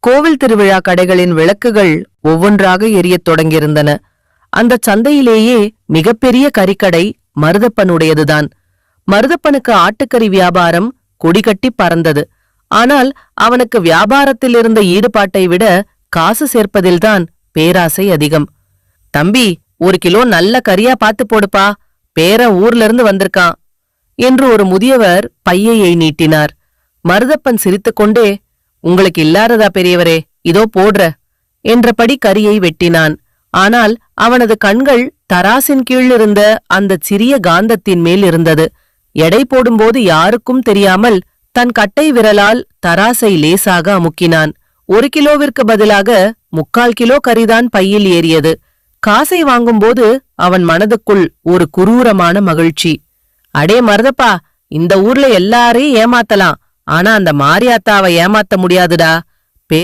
கோவில் திருவிழா கடைகளின் விளக்குகள் ஒவ்வொன்றாக எரியத் தொடங்கியிருந்தன. அந்த சந்தையிலேயே மிகப்பெரிய கறிக்கடை மருதப்பனுடையதுதான். மருதப்பனுக்கு ஆட்டுக்கறி வியாபாரம் கொடிகட்டி பறந்தது. ஆனால் அவனுக்கு வியாபாரத்தில் இருந்த ஈடுபாட்டை விட காசு சேர்ப்பதில்தான் பேராசை அதிகம். தம்பி, 1 கிலோ நல்ல கறியா பாத்து போடுப்பா, பேரன் ஊர்ல இருந்து வந்திருக்கான் என்று ஒரு முதியவர் பையையை நீட்டினார். மருதப்பன் சிரித்துக்கொண்டே, உங்களுக்கு இல்லாததா பெரியவரே, இதோ போடுற என்றபடி கரியை வெட்டினான். ஆனால் அவனது கண்கள் தராசின் கீழ் இருந்த அந்த சிறிய காந்தத்தின் மேல் இருந்தது. எடை போடும்போது யாருக்கும் தெரியாமல் தன் கட்டை விரலால் தராசை லேசாக அமுக்கினான். 1 கிலோவிற்கு பதிலாக 3/4 கிலோ கரிதான் பையில் ஏறியது. காசை வாங்கும்போது அவன் மனதுக்குள் ஒரு குரூரமான மகிழ்ச்சி. அடே மருதப்பா, இந்த ஊர்ல எல்லாரையும் ஏமாத்தலாம், ஆனா அந்த மாரியாத்தாவை ஏமாத்த முடியாதுடா